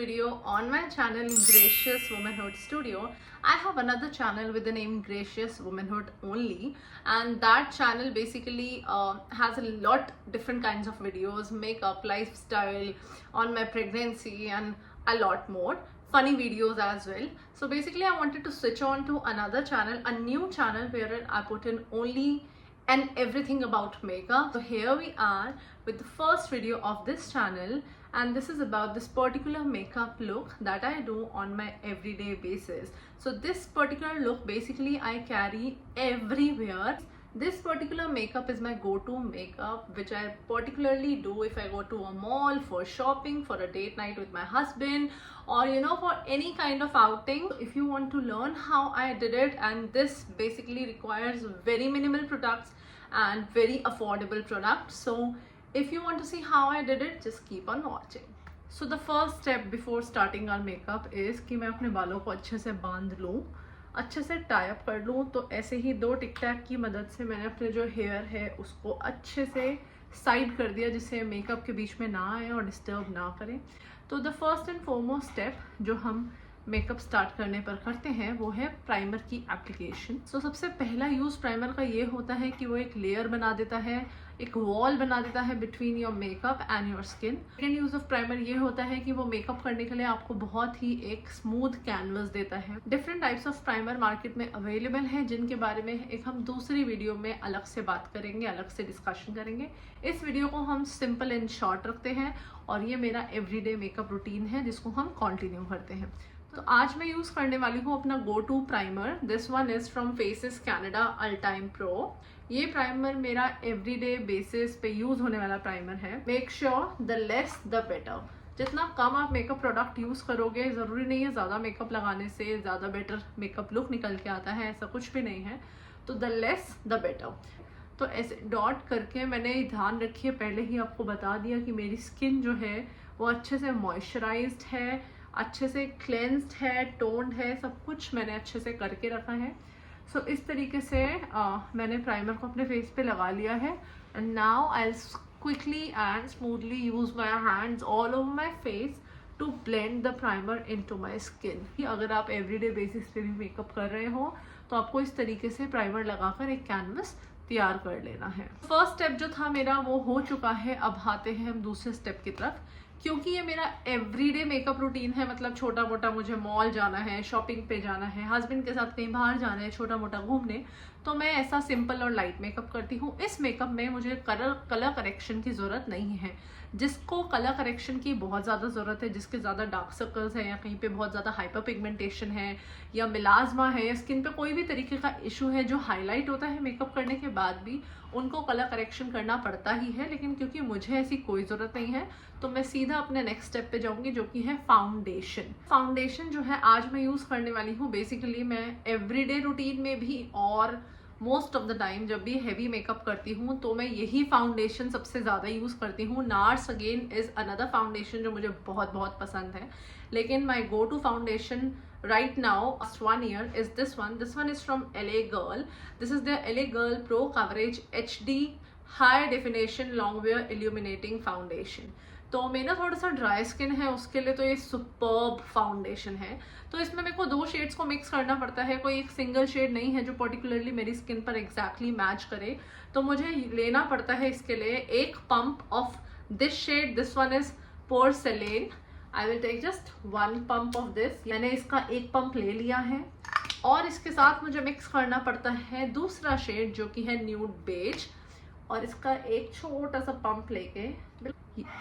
video on my channel Gracious Womanhood Studio. I have another channel with the name Gracious Womanhood only, and that channel basically has a lot different kinds of videos, makeup, lifestyle, on my pregnancy and a lot more. Funny videos as well. So basically I wanted to switch on to another channel, a new channel wherein I put in only and everything about makeup. So here we are with the first video of this channel, and this is about this particular makeup look that I do on my everyday basis. So this particular look basically I carry everywhere. This particular makeup is my go-to makeup, which I particularly do if I go to a mall, for shopping, for a date night with my husband, or for any kind of outing. If you want to learn how I did it, and this basically requires very minimal products and very affordable products. So if you want to see how I did it, just keep on watching. So the first step before starting our makeup is कि मैं अपने बालों को अच्छे से बांध लूँ, अच्छे से टाई अप कर लूँ. तो ऐसे ही दो टिक टैक की मदद से मैंने अपने जो हेयर है उसको अच्छे से साइड कर दिया, जिससे मेकअप के बीच में ना आए और डिस्टर्ब ना करें. तो the first and foremost step जो हम मेकअप स्टार्ट करने पर करते हैं वो है प्राइमर की एप्लीकेशन. सो सबसे पहला यूज़ प्राइमर का ये होता है कि वो एक लेयर बना देता है, एक वॉल बना देता है between your makeup and your skin. Second use of primer ये होता है कि वो मेकअप करने के लिए आपको बहुत ही एक स्मूथ कैनवस देता है. Different types of primer market में अवेलेबल हैं, जिनके बारे में एक हम दूसरी वीडियो में अलग से बात करेंगे, अलग से डिस्कशन करेंगे. इस वीडियो को हम सिंपल एंड शॉर्ट रखते हैं और ये मेरा एवरीडे मेकअप रूटीन है जिसको हम कंटिन्यू करते हैं. तो आज मैं यूज़ करने वाली हूँ अपना go to primer. This one is from faces Canada ultime pro. ये प्राइमर मेरा एवरीडे बेसिस पे यूज़ होने वाला प्राइमर है. Make sure the less the better. जितना कम आप मेकअप प्रोडक्ट यूज़ करोगे, ज़रूरी नहीं है ज़्यादा मेकअप लगाने से ज़्यादा बेटर मेकअप लुक निकल के आता है, ऐसा कुछ भी नहीं है. तो द लेस द बेटर. तो ऐसे डॉट करके मैंने ध्यान रखिए, पहले ही आपको बता दिया कि मेरी स्किन जो है वो अच्छे से मॉइस्चराइज्ड है, अच्छे से क्लेंस्ड है, टोन्ड है, सब कुछ मैंने अच्छे से करके रखा है. सो इस तरीके से मैंने प्राइमर को अपने फेस पे लगा लिया है. And now I quickly and smoothly use my hands all over my face to blend the primer into my skin. अगर आप एवरीडे बेसिस पे भी मेकअप कर रहे हो तो आपको इस तरीके से प्राइमर लगाकर एक कैनवस तैयार कर लेना है. फर्स्ट स्टेप जो था मेरा वो हो चुका है. अब आते हैं हम दूसरे स्टेप की तरफ. क्योंकि ये मेरा एवरीडे मेकअप रूटीन है, मतलब छोटा मोटा मुझे मॉल जाना है, शॉपिंग पे जाना है, हस्बैंड के साथ कहीं बाहर जाना है, छोटा मोटा घूमने, तो मैं ऐसा सिंपल और लाइट मेकअप करती हूँ. इस मेकअप में मुझे कलर करेक्शन की ज़रूरत नहीं है. जिसको कलर करेक्शन की बहुत ज़्यादा ज़रूरत है, जिसके ज़्यादा डार्क सर्कल्स हैं या कहीं पे बहुत ज़्यादा हाइपर पिगमेंटेशन है या मिलाजमा है या स्किन पे कोई भी तरीके का इशू है जो हाईलाइट होता है मेकअप करने के बाद भी, उनको कलर करेक्शन करना पड़ता ही है. लेकिन क्योंकि मुझे ऐसी कोई ज़रूरत नहीं है तो मैं सीधा अपने नेक्स्ट स्टेप पे जाऊँगी, जो कि है फाउंडेशन. फाउंडेशन जो है आज मैं यूज़ करने वाली हूँ. बेसिकली मैं एवरीडे रूटीन में भी और मोस्ट ऑफ द टाइम जब भी हैवी मेकअप करती हूँ तो मैं यही फाउंडेशन सबसे ज़्यादा यूज़ करती हूँ. Nars again is another foundation जो मुझे बहुत बहुत पसंद है. लेकिन my go to foundation right now last 1 year is this one is from LA Girl. This is the LA Girl Pro Coverage HD High Definition Longwear Illuminating Foundation. तो मेरा थोड़ा सा ड्राई स्किन है, उसके लिए तो ये सुपर्ब फाउंडेशन है. तो इसमें मेरे को दो शेड्स को मिक्स करना पड़ता है, कोई एक सिंगल शेड नहीं है जो पर्टिकुलरली मेरी स्किन पर एग्जैक्टली मैच करे. तो मुझे लेना पड़ता है इसके लिए एक pump of this shade. This one is porcelain. I will take just 1 pump of this. मैंने इसका एक पंप ले लिया है और इसके साथ मुझे मिक्स करना पड़ता है दूसरा शेड जो कि है न्यूड बेज, और इसका एक छोटा सा पंप लेके.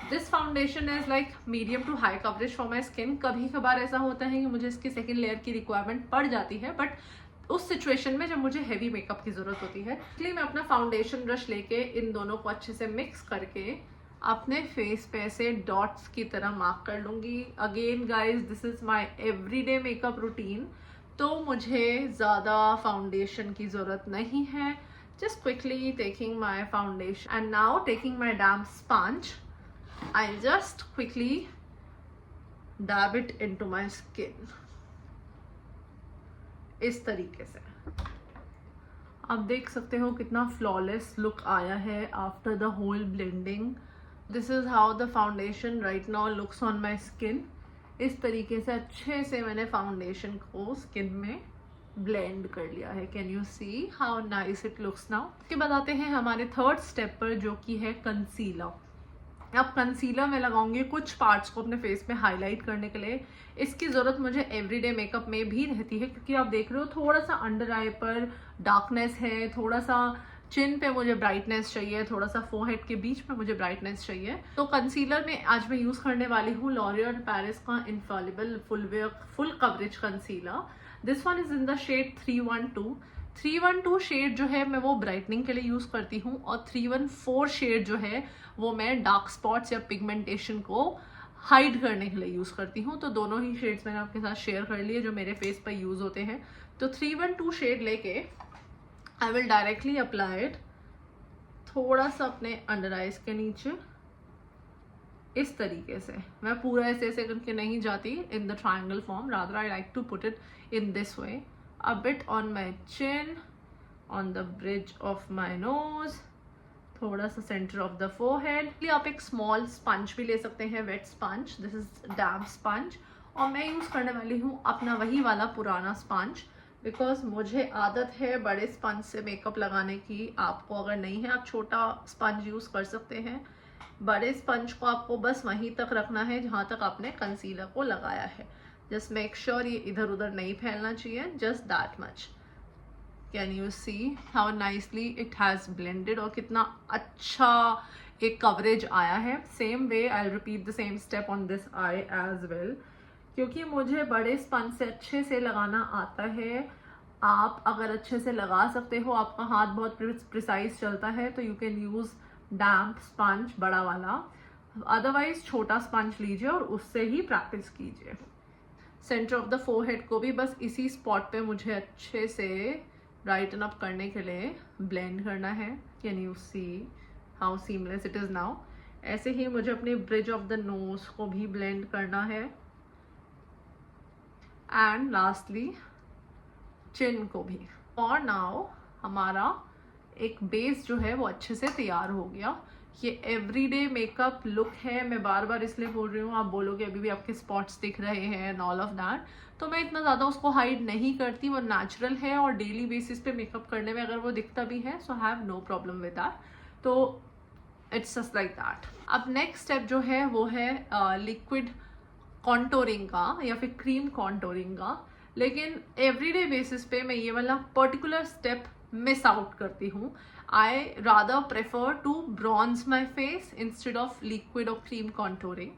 This foundation is like medium to high coverage for my skin. कभी कभार ऐसा होता है कि मुझे इसकी सेकेंड लेयर की रिक्वायरमेंट पड़ जाती है, बट उस सिचुएशन में जब मुझे हैवी मेकअप की जरूरत होती है. इसलिए मैं अपना फाउंडेशन ब्रश लेके इन दोनों को अच्छे से मिक्स करके अपने फेस पे ऐसे डॉट्स की तरह मार्क कर लूँगी. Again guys, this is my everyday makeup routine, तो मुझे ज़्यादा फाउंडेशन की ज़रूरत नहीं है. Just quickly taking my foundation and now taking my damp sponge, I'll just quickly dab it into my skin. इस तरीके से आप देख सकते हो कितना flawless look आया है after the whole blending. This is how the foundation right now looks on my skin. इस तरीके से अच्छे से मैंने फाउंडेशन को स्किन में ब्लेंड कर लिया है। Can you see how nice it looks now. इसके बाद आते हैं हमारे थर्ड स्टेप पर, जो कि है कंसीलर। अब कंसीलर मैं लगाऊंगी कुछ पार्ट्स को अपने फेस में हाईलाइट करने के लिए। इसकी ज़रूरत मुझे एवरीडे मेकअप में भी रहती है, क्योंकि आप देख रहे हो थोड़ा सा अंडर आई पर डार्कनेस है, थोड़ा सा चिन पे मुझे ब्राइटनेस चाहिए, थोड़ा सा फोरहेड के बीच में मुझे ब्राइटनेस चाहिए। तो कंसीलर में आज मैं यूज़ करने वाली हूँ लॉरियल पैरिस का infallible full coverage concealer. This one is in the shade 312। 312 shade जो है मैं वो ब्राइटनिंग के लिए यूज़ करती हूँ, और 314 शेड जो है वो मैं डार्क स्पॉट्स या पिगमेंटेशन को हाइड करने के लिए यूज़ करती हूँ। तो दोनों ही शेड्स मैंने आपके साथ शेयर कर लिए जो मेरे फेस पर यूज़ होते हैं। तो 312 शेड लेके I will directly apply it थोड़ा सा अपने अंडर आइज के नीचे, इस तरीके से। मैं पूरा ऐसे करके नहीं जाती in the triangle form, rather I like to put it in this way. A bit on my chin, on the bridge of my nose, थोड़ा सा सेंटर ऑफ द फोरहेड। आप एक स्मॉल स्पंज भी ले सकते हैं, wet sponge, this is damp sponge. और मैं यूज़ करने वाली हूँ अपना वही वाला पुराना स्पंज, बिकॉज मुझे आदत है बड़े स्पंज से मेकअप लगाने की। आपको अगर नहीं है, आप छोटा स्पंज यूज़ कर सकते हैं। बड़े स्पंज को आपको बस वहीं तक रखना है जहाँ तक आपने कंसीलर को लगाया है। जस्ट मेक श्योर ये इधर उधर नहीं फैलना चाहिए, just that much. Can you see how nicely it has blended, और कितना अच्छा एक कवरेज आया है। Same way I repeat the same step on this eye as well, क्योंकि मुझे बड़े स्पंज से अच्छे से लगाना आता है। आप अगर अच्छे से लगा सकते हो, आपका हाथ बहुत प्रिसाइज चलता है, तो you can use damp sponge बड़ा वाला। अदरवाइज छोटा स्पंज लीजिए और उससे ही प्रैक्टिस कीजिए। सेंटर ऑफ द फोरहेड को भी बस इसी स्पॉट पे मुझे अच्छे से ब्राइटन अप करने के लिए ब्लेंड करना है। Can you see how seamless it is now. ऐसे ही मुझे अपने ब्रिज ऑफ द नोज को भी ब्लेंड करना है, एंड लास्टली चिन को भी। और नाउ हमारा एक बेस जो है वो अच्छे से तैयार हो गया। ये एवरीडे मेकअप लुक है, मैं बार बार इसलिए बोल रही हूँ, आप बोलोगे अभी भी आपके स्पॉट्स दिख रहे हैं एंड ऑल ऑफ दैट, तो मैं इतना ज़्यादा उसको हाइड नहीं करती, वो नेचुरल है। और डेली बेसिस पे मेकअप करने में अगर वो दिखता भी है, so have no problem with that. तो इट्स जस्ट लाइक दैट। अब नेक्स्ट स्टेप जो है वो है लिक्विड कॉन्टोरिंग का या फिर क्रीम कॉन्टोरिंग का। लेकिन एवरीडे बेसिस पे मैं ये वाला पर्टिकुलर स्टेप मिस आउट करती हूँ। I rather prefer to bronze my face instead of liquid और क्रीम कॉन्टोरिंग।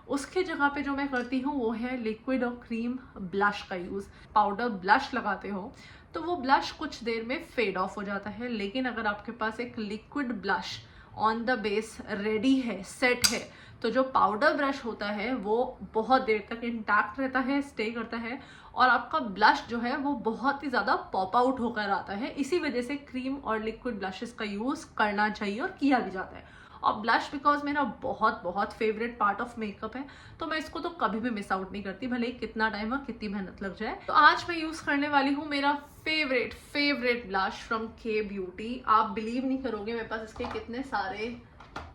उसके जगह पे जो मैं करती हूँ वो है लिक्विड और क्रीम ब्लश का यूज़। पाउडर ब्लश लगाते हो तो वो ब्लश कुछ देर में फेड ऑफ हो जाता है, लेकिन अगर आपके पास एक liquid blush on the base ready है, सेट है, तो जो पाउडर ब्रश होता है वो बहुत देर तक इंटैक्ट रहता है, स्टे करता है, और आपका ब्लश जो है वो बहुत ही ज़्यादा पॉप आउट होकर आता है। इसी वजह से क्रीम और लिक्विड ब्लशेस का यूज़ करना चाहिए और किया भी जाता है। और ब्लश बिकॉज मेरा बहुत फेवरेट पार्ट ऑफ मेकअप है, तो मैं इसको तो कभी भी मिस आउट नहीं करती, भले ही कितना टाइम और कितनी मेहनत लग जाए। तो आज मैं यूज़ करने वाली हूँ मेरा फेवरेट ब्लश फ्रॉम के ब्यूटी। आप बिलीव नहीं करोगे मेरे पास इसके कितने सारे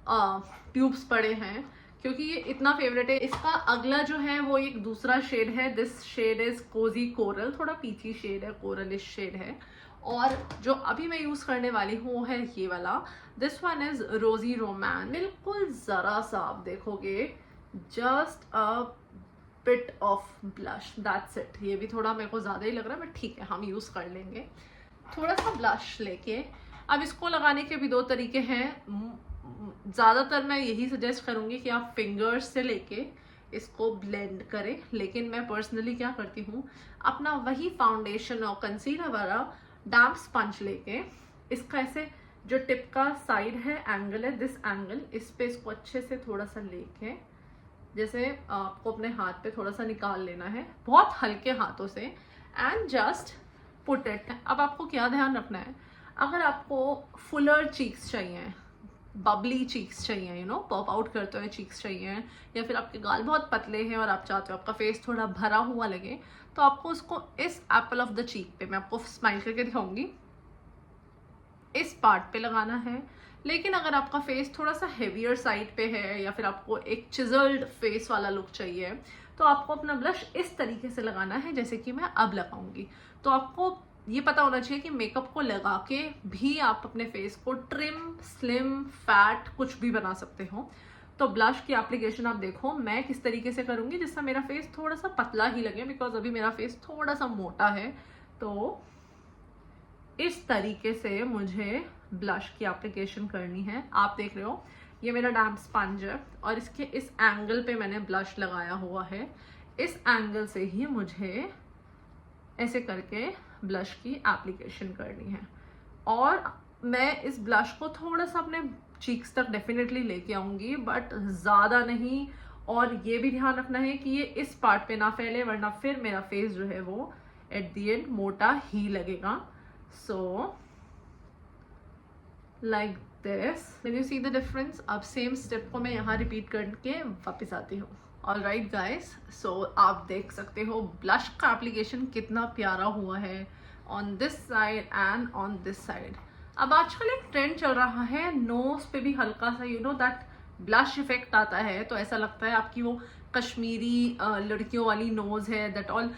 ट्यूब्स पड़े हैं, क्योंकि ये इतना फेवरेट है। इसका अगला जो है वो एक दूसरा शेड है, this shade is cosy coral, थोड़ा पीची शेड है, कोरलिश शेड है। और जो अभी मैं यूज़ करने वाली हूँ वो है ये वाला, दिस वन इज रोजी रोमान। बिल्कुल ज़रा सा आप देखोगे, just a bit of blush, that's it. ये भी थोड़ा मेरे को ज़्यादा ही लग रहा है, बट ठीक है, हम यूज़ कर लेंगे। थोड़ा सा ब्लश लेके, अब इसको लगाने के भी दो तरीके हैं। ज़्यादातर मैं यही सजेस्ट करूँगी कि आप फिंगर्स से लेके इसको ब्लेंड करें, लेकिन मैं पर्सनली क्या करती हूँ, अपना वही फाउंडेशन और कंसीलर वाला डैम्प स्पंज लेके इसका ऐसे जो टिप का साइड है, एंगल है, दिस एंगल, इस पे इसको अच्छे से थोड़ा सा लेके, जैसे आपको अपने हाथ पे थोड़ा सा निकाल लेना है बहुत हल्के हाथों से, एंड जस्ट पुट इट। अब आपको क्या ध्यान रखना है, अगर आपको फुलर चीक्स चाहिए, बबली चीक्स चाहिए, यू नो, पॉप आउट करते हुए चीक्स चाहिए, या फिर आपके गाल बहुत पतले हैं और आप चाहते हो आपका फेस थोड़ा भरा हुआ लगे, तो आपको उसको इस एप्पल ऑफ द चीक पे, मैं आपको स्माइल करके दिखाऊंगी, इस पार्ट पे लगाना है। लेकिन अगर आपका फेस थोड़ा सा हेवियर साइड पे है, या फिर आपको एक चिजल्ड फेस वाला लुक चाहिए, तो आपको अपना ब्लश इस तरीके से लगाना है जैसे कि मैं अब लगाऊंगी। तो आपको ये पता होना चाहिए कि मेकअप को लगा के भी आप अपने फेस को ट्रिम, स्लिम, फैट कुछ भी बना सकते हो। तो ब्लश की एप्लीकेशन आप देखो मैं किस तरीके से करूंगी जिससे मेरा फेस थोड़ा सा पतला ही लगे, बिकॉज अभी मेरा फेस थोड़ा सा मोटा है। तो इस तरीके से मुझे ब्लश की एप्लीकेशन करनी है। आप देख रहे हो ये मेरा डैम्प स्पंज है और इसके इस एंगल पे मैंने ब्लश लगाया हुआ है। इस एंगल से ही मुझे ऐसे करके ब्लश की एप्लीकेशन करनी है। और मैं इस ब्लश को थोड़ा सा अपने चीक्स तक डेफिनेटली लेके आऊंगी, बट ज़्यादा नहीं। और ये भी ध्यान रखना है कि ये इस पार्ट पे ना फैले, वरना फिर मेरा फेस जो है वो एट द एंड मोटा ही लगेगा। So like this, can you see the difference? अब सेम स्टेप को मैं यहाँ रिपीट करके वापस आती हूँ। ऑलराइट गाइस, सो आप देख सकते हो ब्लश का एप्लीकेशन कितना प्यारा हुआ है on this side and on this side. अब आजकल एक ट्रेंड चल रहा है नोज पे भी हल्का सा you know that blush effect आता है, तो ऐसा लगता है आपकी वो कश्मीरी लड़कियों वाली नोज है, दैट ऑल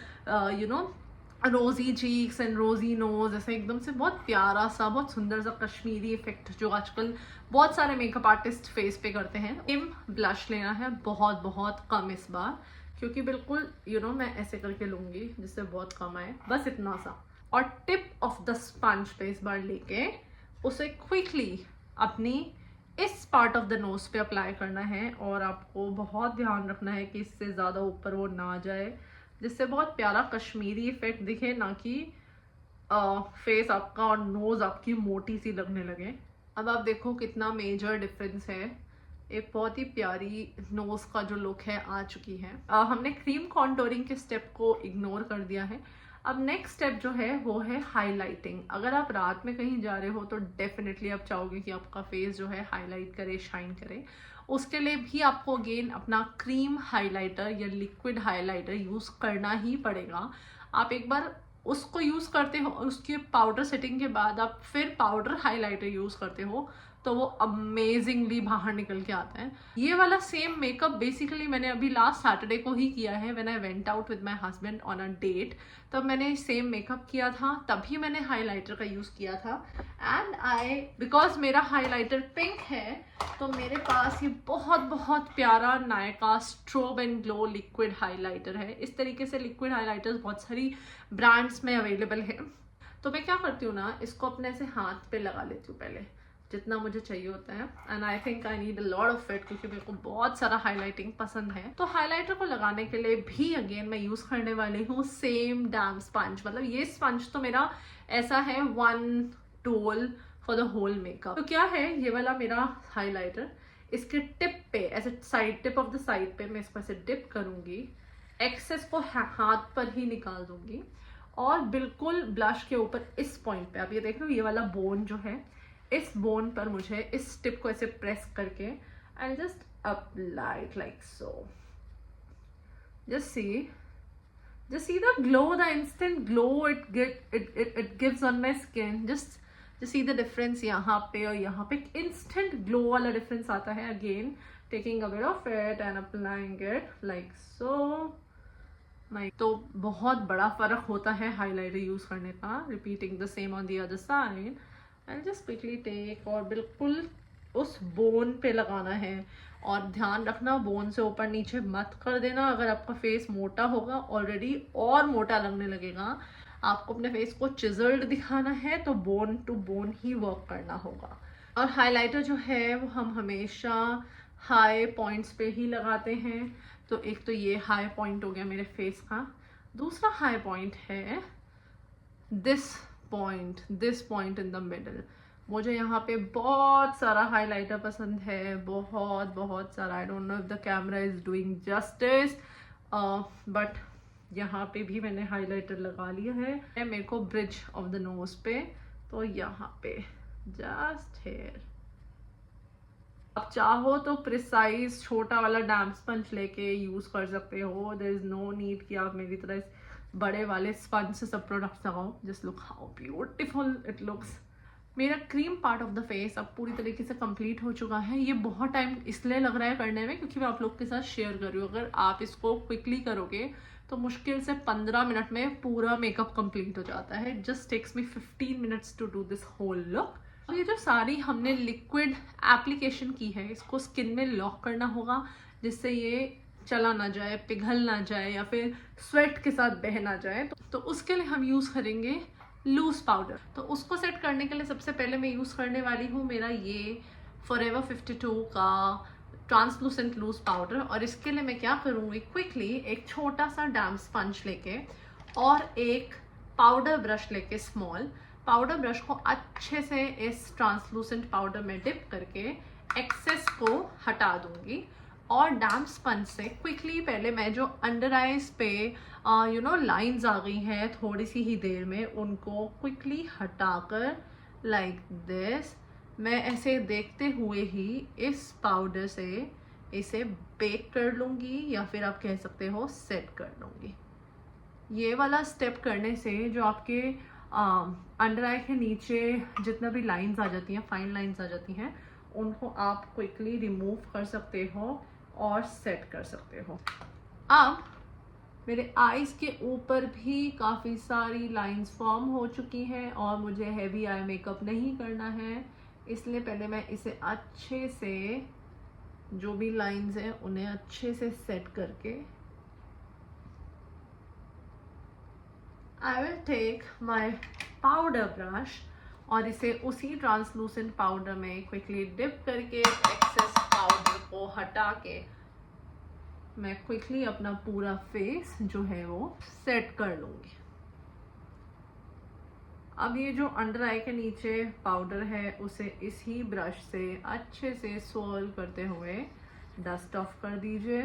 यू नो रोजी चीक्स एंड रोजी नोज, ऐसा एकदम से बहुत प्यारा सा, बहुत सुंदर सा कश्मीरी इफेक्ट जो आजकल बहुत सारे मेकअप आर्टिस्ट फेस पे करते हैं। सेम ब्लश लेना है, बहुत बहुत कम इस बार, क्योंकि बिल्कुल यू नो मैं ऐसे करके लूंगी जिससे बहुत कम आए, बस इतना सा। और टिप ऑफ द स्पंज पे इस बार लेके उसे क्विकली अपनी इस पार्ट ऑफ द नोज पे अप्लाई करना है। और आपको बहुत ध्यान रखना है कि इससे ज़्यादा ऊपर वो ना जाए, जिससे बहुत प्यारा कश्मीरी इफेक्ट दिखे, ना कि फेस आपका और नोज आपकी मोटी सी लगने लगे। अब आप देखो कितना मेजर डिफरेंस है, एक बहुत ही प्यारी नोज का जो लुक है आ चुकी है। हमने क्रीम कॉन्टोरिंग के स्टेप को इग्नोर कर दिया है। अब नेक्स्ट स्टेप जो है वो है हाईलाइटिंग। अगर आप रात में कहीं जा रहे हो तो डेफिनेटली आप चाहोगे कि आपका फेस जो है हाईलाइट करे, शाइन करे। उसके लिए भी आपको अगेन अपना क्रीम हाइलाइटर या लिक्विड हाइलाइटर यूज़ करना ही पड़ेगा। आप एक बार उसको यूज़ करते हो, उसके पाउडर सेटिंग के बाद आप फिर पाउडर हाइलाइटर यूज़ करते हो, तो वो अमेजिंगली बाहर निकल के आता है। ये वाला सेम मेकअप बेसिकली मैंने अभी लास्ट सैटरडे को ही किया है, when I went out with my husband on a date. तब मैंने सेम मेकअप किया था, तभी मैंने हाइलाइटर का यूज़ किया था। एंड आई बिकॉज मेरा हाइलाइटर पिंक है, तो मेरे पास ये बहुत बहुत प्यारा Nykaa strobe and glow liquid highlighter है। इस तरीके से लिक्विड हाइलाइटर्स बहुत सारी ब्रांड्स में अवेलेबल है। तो मैं क्या करती हूँ ना, इसको अपने से हाथ पे लगा लेती हूँ पहले, जितना मुझे चाहिए होता है। And I think I need a lot of it, क्योंकि मेरे को बहुत सारा हाइलाइटिंग पसंद है। तो हाइलाइटर को लगाने के लिए भी अगेन मैं यूज़ करने वाली हूँ सेम डैम्प स्पंज। मतलब ये स्पंज तो मेरा ऐसा है one tool for the whole makeup. तो क्या है ये वाला मेरा हाइलाइटर, इसके टिप पे ऐसे side tip of the side पे मैं इसको ऐसे डिप करूंगी, एक्सेस को हाथ पर ही निकाल दूंगी, और बिल्कुल ब्लश के ऊपर इस पॉइंट पे आप ये देख रहे हो, ये वाला बोन जो है, इस बोन पर मुझे इस टिप को ऐसे प्रेस करके and just apply it like so. Just see the glow, the instant glow it gives on my skin. Just see the difference यहाँ पे और यहाँ पे, इंस्टेंट ग्लो वाला डिफरेंस आता है। Again taking a bit of it and applying it like so. तो बहुत बड़ा फर्क होता है हाइलाइटर यूज करने का। Repeating the same on the other side and just quickly take, और बिल्कुल उस बोन पे लगाना है। और ध्यान रखना बोन से ऊपर नीचे मत कर देना। अगर आपका फेस मोटा होगा ऑलरेडी और मोटा लगने लगेगा, आपको अपने फेस को चिजल्ड दिखाना है तो बोन टू बोन ही वर्क करना होगा। और हाइलाइटर जो है वो हम हमेशा हाई पॉइंट्स पे ही लगाते हैं। तो एक तो ये हाई पॉइंट हो गया मेरे फेस का। दूसरा हाई पॉइंट है this point in the middle. मुझे यहाँ पे बहुत सारा हाइलाइटर पसंद है, बहुत बहुत सारा। I don't know if the camera is doing justice, but यहाँ पे भी मैंने हाइलाइटर लगा लिया है। मेरे को ब्रिज ऑफ द नोज पे, तो यहाँ पे जस्ट हेयर। आप चाहो तो प्रिसाइज छोटा वाला डैम्प स्पंज लेके यूज कर सकते हो। देयर इज नो नीड कि आप मेरी तरह बड़े वाले स्पंज से सब प्रोडक्ट्स लगाओ। Just look how beautiful it looks. मेरा cream part of the face अब पूरी तरीके से कंप्लीट हो चुका है। ये बहुत टाइम इसलिए लग रहा है करने में क्योंकि मैं आप लोग के साथ शेयर कर रही हूँ। अगर आप इसको क्विकली करोगे तो मुश्किल से 15 मिनट में पूरा मेकअप कंप्लीट हो जाता है। Just takes me 15 minutes to do this whole look. ये जो सारी हमने लिक्विड एप्लीकेशन की है, इसको स्किन में लॉक करना होगा जिससे ये चला ना जाए, पिघल ना जाए या फिर स्वेट के साथ बह ना जाए। तो उसके लिए हम यूज़ करेंगे लूज पाउडर। तो उसको सेट करने के लिए सबसे पहले मैं यूज़ करने वाली हूँ मेरा ये फॉरएवर 52 का ट्रांसलूसेंट लूज पाउडर। और इसके लिए मैं क्या करूँगी, क्विकली एक छोटा सा डैम स्पंज लेके और एक पाउडर ब्रश लेके, स्मॉल पाउडर ब्रश को अच्छे से इस ट्रांसलूसेंट पाउडर में डिप करके एक्सेस को हटा दूंगी। और डैम स्पंज से क्विकली पहले मैं जो अंडर आइज पे लाइंस आ गई हैं थोड़ी सी ही देर में, उनको क्विकली हटाकर लाइक दिस मैं ऐसे देखते हुए ही इस पाउडर से इसे बेक कर लूँगी या फिर आप कह सकते हो सेट कर लूँगी। ये वाला स्टेप करने से जो आपके अंडर आई के नीचे जितना भी लाइंस आ जाती हैं, फाइन लाइंस आ जाती हैं, उनको आप क्विकली रिमूव कर सकते हो और सेट कर सकते हो। अब मेरे आईज के ऊपर भी काफ़ी सारी लाइंस फॉर्म हो चुकी हैं और मुझे हैवी आई मेकअप नहीं करना है, इसलिए पहले मैं इसे अच्छे से जो भी लाइंस हैं उन्हें अच्छे से सेट करके I will take my powder brush और इसे उसी ट्रांसलूसेंट पाउडर में क्विकली डिप करके एक्सेस पाउडर को हटा के मैं क्विकली अपना पूरा फेस जो है वो सेट कर लूँगी। अब ये जो अंडर आई के नीचे पाउडर है उसे इसी ब्रश से अच्छे से स्वॉल करते हुए डस्ट ऑफ कर दीजिए।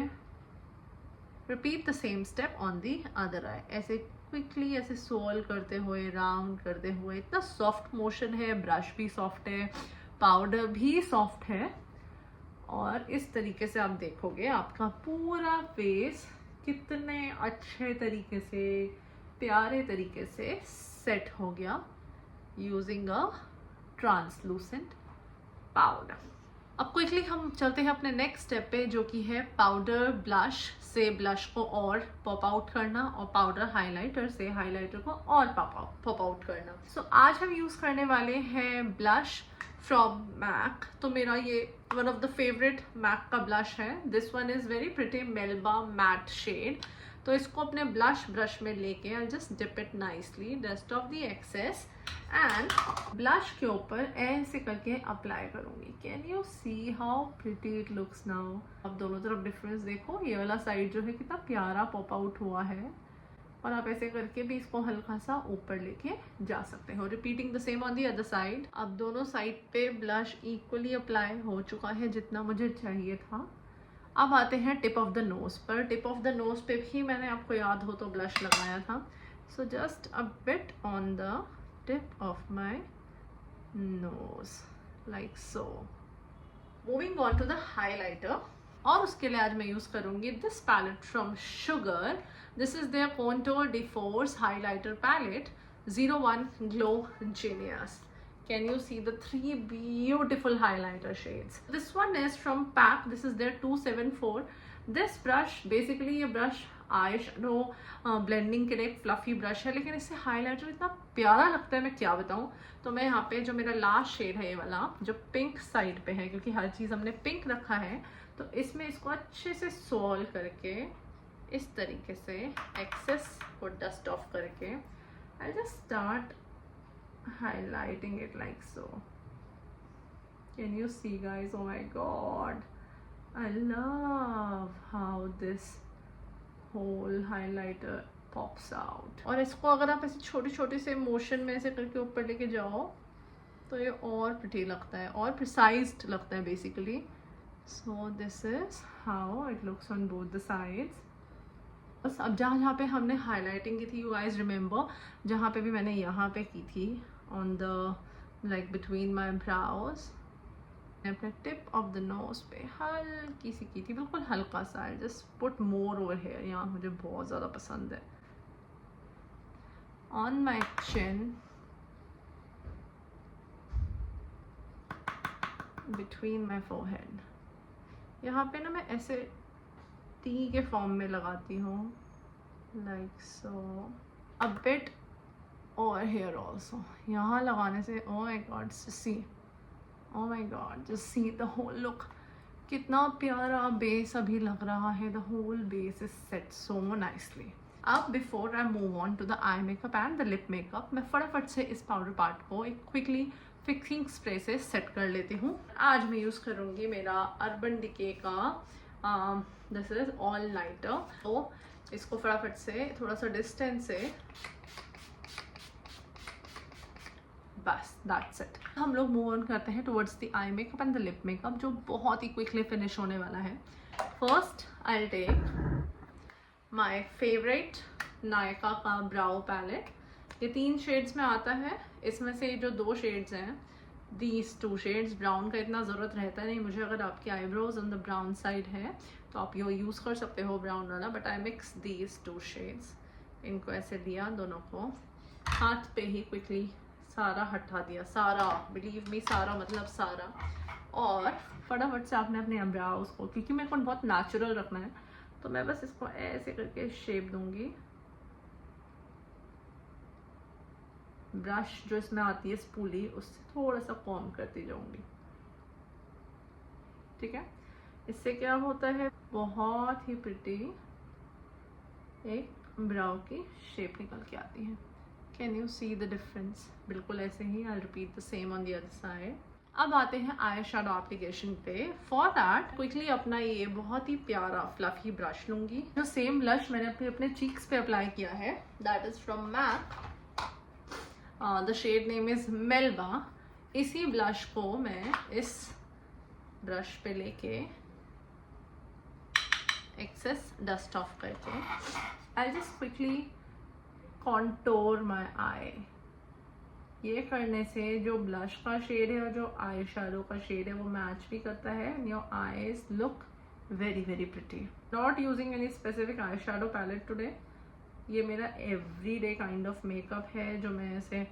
Repeat the same step on the other I. ऐसे क्विकली ऐसे स्वॉल करते हुए, राउंड करते हुए। इतना सॉफ्ट मोशन है, ब्रश भी सॉफ्ट है, पाउडर भी सॉफ्ट है और इस तरीके से आप देखोगे आपका पूरा फेस कितने अच्छे तरीके से, प्यारे तरीके से सेट हो गया यूजिंग अ ट्रांसलूसेंट पाउडर। अब क्विकली हम चलते हैं अपने नेक्स्ट स्टेप पे, जो कि है पाउडर ब्लश से ब्लश को और पॉप आउट करना और पाउडर हाइलाइटर से हाइलाइटर को और पॉप आउट करना। सो आज हम यूज़ करने वाले हैं ब्लश फ्रॉम मैक। तो मेरा ये one of the favourite MAC का ब्लश है। This one is very pretty Melba matte shade. तो इसको अपने ब्लश ब्रश में लेके I just dip it nicely, dust off the excess and blush के ऊपर ऐसे करके अप्लाई करूंगी। Can you see how pretty it looks now. अब दोनों तरफ डिफरेंस देखो, ये वाला साइड जो है कितना प्यारा पॉप आउट हुआ है और आप ऐसे करके भी इसको हल्का सा ऊपर लेके जा सकते हो। Repeating the same on the other side. अब दोनों साइड पे ब्लश इक्वली अप्लाई हो चुका है जितना मुझे चाहिए था। अब आते हैं टिप ऑफ द नोज पर। टिप ऑफ द नोज पे भी मैंने, आपको याद हो तो, ब्लश लगाया था। So just a bit on the tip of my nose like so. Moving on to the highlighter. और उसके लिए आज मैं यूज़ करूँगी this palette from Sugar. This is their contour de force highlighter palette 01 Glow Genius. Can you see the 3 beautiful highlighter shades? This one is from PAC. This is their 274. This brush, basically ये brush eye shadow blending के लिए एक fluffy brush है, लेकिन इससे highlighter इतना प्यारा लगता है, मैं क्या बताऊँ। तो मैं यहाँ पे जो मेरा लास्ट शेड है ये वाला जो पिंक साइड पे है, क्योंकि हर चीज़ हमने पिंक रखा है, तो इसमें इसको अच्छे से सॉल्व करके इस तरीके से एक्सेस को डस्ट ऑफ करके I just start highlighting it like so. Can you see guys? Oh my god, I love how this whole highlighter pops out. और इसको अगर आप ऐसे छोटे छोटे से मोशन में ऐसे करके ऊपर लेके जाओ तो ये और प्रिटी लगता है और प्रिसाइज्ड लगता है basically. So this is how it looks on both the sides. बस अब जहाँ जहाँ पे हमने हाईलाइटिंग की थी, यू गाइज रिमेंबर, जहाँ पे भी मैंने यहाँ पे की थी on the like between my browse, अपने टिप ऑफ द नोज पे हल्की सी की थी, बिल्कुल हल्का सा। आई just put more over here, यहाँ मुझे बहुत ज़्यादा पसंद है। On my chin between my forehead. यहाँ पे ना मैं ऐसे टी के फॉर्म में लगाती हूँ, like so. A bit over here also. यहाँ लगाने से oh my god, just see, oh my god, just see the whole look. कितना प्यारा बेस अभी लग रहा है. The whole base is set so nicely. अब before I move on to the eye makeup and the lip makeup, मैं फटाफट से इस पाउडर पार्ट को एक क्विकली फिक्सिंग स्प्रे से सेट कर लेती हूँ. आज मैं यूज़ करूँगी मेरा अर्बन डिके का दिस इज ऑल नाइटर. तो इसको फटाफट से थोड़ा सा डिस्टेंस से, बस दैट्स इट. हम लोग मूव ऑन करते हैं towards the eye makeup and the lip makeup, जो बहुत ही क्विकली फिनिश होने वाला है. First I will take my favourite Nykaa का ब्राउ पैलेट. ये 3 शेड्स में आता है. इसमें से जो 2 शेड्स हैं, दीज 2 शेड्स, ब्राउन का इतना ज़रूरत रहता नहीं मुझे. अगर आपकी eyebrows on the brown side है तो आप ये यूज़ कर सकते हो ब्राउन वाला, but I mix these 2 shades. इनको ऐसे लिया, दोनों को हाथ पे ही क्विकली सारा हटा दिया. सारा, बिलीव मी, सारा मतलब सारा. और फटाफट से आपने अपने ब्राउज को, क्योंकि मेरे को बहुत नेचुरल रखना है, तो मैं बस इसको ऐसे करके शेप दूंगी. ब्रश जो इसमें आती है स्पूली, उससे थोड़ा सा कॉम करती जाऊंगी. ठीक है. इससे क्या होता है, बहुत ही प्रिटी एक ब्राउ की शेप निकल के आती है. Can you see the difference? बिल्कुल ऐसे ही. I repeat the same on the other side. अब आते हैं आई शेडो एप्लीकेशन पे. फॉर दैट क्विकली अपना ये बहुत ही प्यारा फ्लफी ब्रश लूंगी. जो सेम ब्लश मैंने अपने चीक्स पे अप्लाई किया है, that is from MAC. The shade name is Melba. इसी ब्लश को मैं इस ब्रश पे लेके एक्सेस डस्ट ऑफ करके आई जस्ट क्विकली कॉन्टोर माई आई. ये करने से जो ब्लश का शेड है और जो आई शैडो का शेड है वो मैच भी करता है. And your eyes look very very pretty. Not using any specific eye shadow palette today. ये मेरा every day kind of makeup है जो मैं ऐसे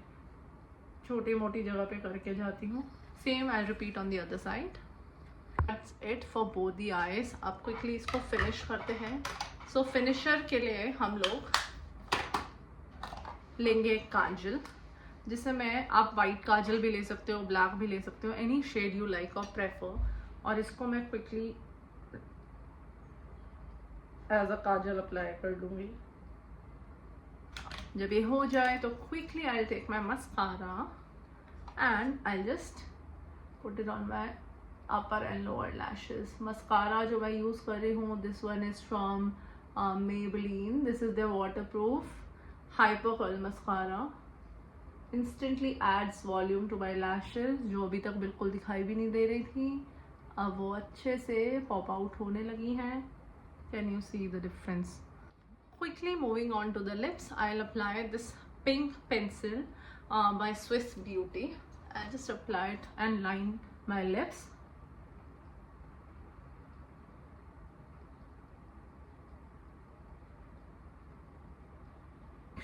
छोटी मोटी जगह पे करके जाती हूँ. Same I repeat on the other side. That's it for both the eyes. अब क्विकली इसको फिनिश करते हैं. सो फिनिशर के लिए हम लोग लेंगे काजल, जिससे मैं, आप वाइट काजल भी ले सकते हो, ब्लैक भी ले सकते हो, एनी शेड यू लाइक और प्रेफर. और इसको मैं quickly as a kajal apply कर दूंगी. जब ये हो जाए तो quickly I take my mascara and I just put it on my upper and lower lashes. Mascara जो मैं यूज़ कर रही हूँ, this one is from Maybelline. This is the waterproof hyper curl mascara. Instantly adds volume to my lashes, जो अभी तक बिल्कुल दिखाई भी नहीं दे रही थी, अब वो अच्छे से पॉप आउट होने लगी हैं. Can you see the difference? Quickly moving on to the lips, I will apply this pink pencil by Swiss beauty. I just apply it and line my lips.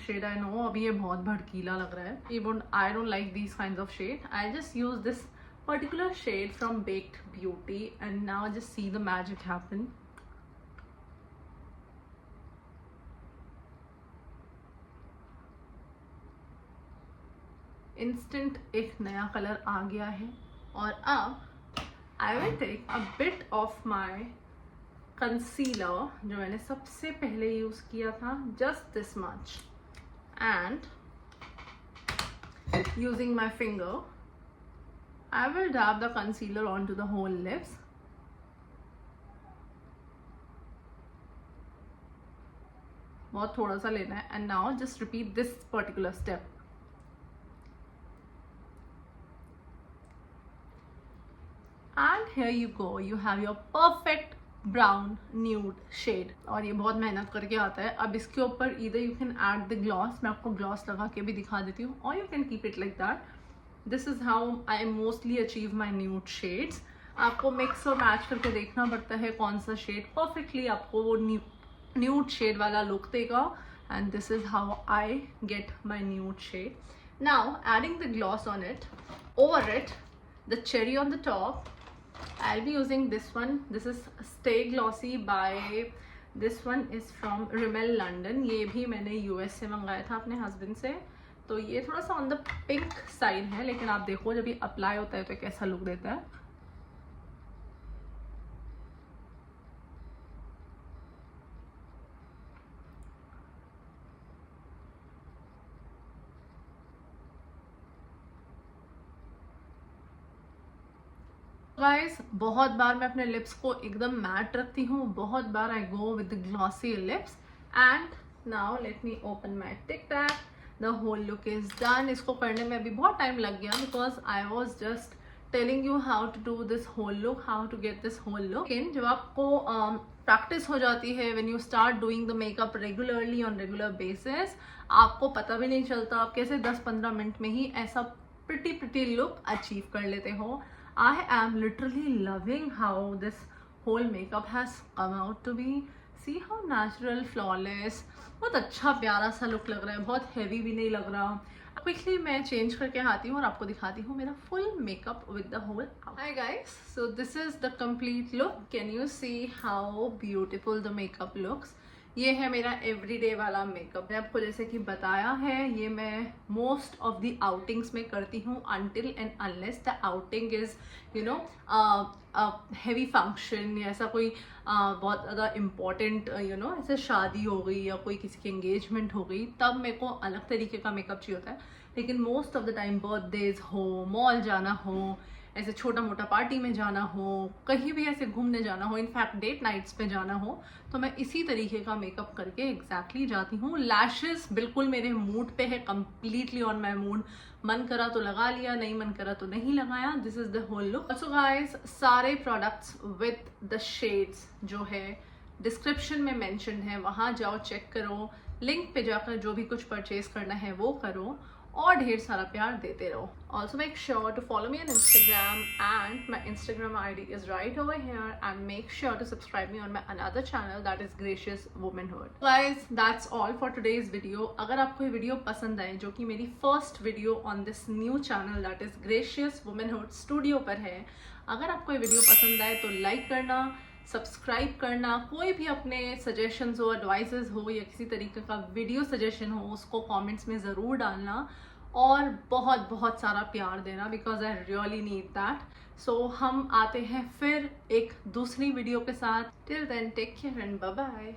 Shade I know अभी ये बहुत भड़कीला लग रहा है. Even I don't like these kinds of shade. I just use this particular shade from baked beauty and now just see the magic happen. Instant एक नया colour आ गया है. और अब I will take a bit of my concealer, जो मैंने सबसे पहले यूज किया था, just this much. And using my finger, I will dab the concealer onto the whole lips. बहुत थोड़ा सा लेना है. And now just repeat this particular step. And here you go. You have your perfect brown nude shade. और ये बहुत मेहनत करके आता है. अब इसके ऊपर इधर you can add the gloss. मैं आपको ग्लॉस लगा के भी दिखा देती हूँ, और you can keep it like that. This is how I mostly achieve my nude shades. आपको मिक्स और मैच करके देखना पड़ता है कौन सा शेड परफेक्टली आपको वो न्यूड शेड वाला लुक देगा. And this is how I get my nude shade. Now adding the gloss on it, over it the cherry on the top, I'll be using this one. This is Stay Glossy by this one is from Rimmel London. ये भी मैंने US से मंगाया था अपने husband से. तो ये थोड़ा सा ऑन द पिंक साइड है, लेकिन आप देखो जब ये अप्लाई होता है तो कैसा लुक देता है. गाइस बहुत बार मैं अपने लिप्स को एकदम मैट रखती हूँ, बहुत बार I go with glossy lips. And now let me open my tic tac. The whole look is done. इसको करने में अभी बहुत टाइम लग गया because I was just telling you how to do this whole look, how to get this whole look. लेकिन जब आपको प्रैक्टिस हो जाती है, when you start doing the makeup regularly on regular basis, आपको पता भी नहीं चलता आप कैसे 10-15 मिनट में ही ऐसा प्रिटी लुक अचीव कर लेते हो. I am literally loving how this whole makeup has come out to be. See how natural, flawless. बहुत अच्छा प्यारा सा लुक लग रहा है, बहुत हैवी भी नहीं लग रहा. क्विकली मैं चेंज करके आती हूँ और आपको दिखाती हूँ मेरा full makeup with the whole. Hi guys, so this is the complete look. Can you see how beautiful the makeup looks. ये है मेरा एवरीडे वाला मेकअप. मैं आपको जैसे कि बताया है, ये मैं मोस्ट ऑफ द आउटिंग्स में करती हूँ until and unless the outing is you know heavy function या ऐसा कोई बहुत ज़्यादा इम्पॉर्टेंट यू नो ऐसे शादी हो गई या कोई किसी की एंगेजमेंट हो गई, तब मेरे को अलग तरीके का मेकअप चाहिए होता है. लेकिन most of the time birthdays हो, मॉल जाना हो, ऐसे छोटा मोटा पार्टी में जाना हो, कहीं भी ऐसे घूमने जाना हो, इनफैक्ट डेट नाइट्स पे जाना हो, तो मैं इसी तरीके का मेकअप करके एग्जैक्टली जाती हूँ. लैशेस बिल्कुल मेरे मूड पे है, कम्प्लीटली ऑन माई मूड. मन करा तो लगा लिया, नहीं मन करा तो नहीं लगाया. This is the whole look. Also guys, सारे प्रोडक्ट्स विद द शेड्स जो है डिस्क्रिप्शन में मेंशन है, वहाँ जाओ चेक करो. लिंक पे जाकर जो भी कुछ परचेज करना है वो करो और ढेर सारा प्यार देते रहो. Also make sure to follow me on Instagram and my Instagram ID is right over here, and make sure to subscribe me on my another channel that is Gracious Womanhood. Guys, that's all for today's video. अगर आपको ये video पसंद आए, जो कि मेरी first video on this new channel that is Gracious Womanhood Studio पर है, अगर आपको ये वीडियो पसंद आए तो लाइक करना, सब्सक्राइब करना. कोई भी अपने सजेशंस हो, एडवाइसेस हो या किसी तरीके का वीडियो सजेशन हो, उसको कमेंट्स में ज़रूर डालना और बहुत बहुत सारा प्यार देना, because I really need that. So हम आते हैं फिर एक दूसरी वीडियो के साथ. Till then take care and bye bye.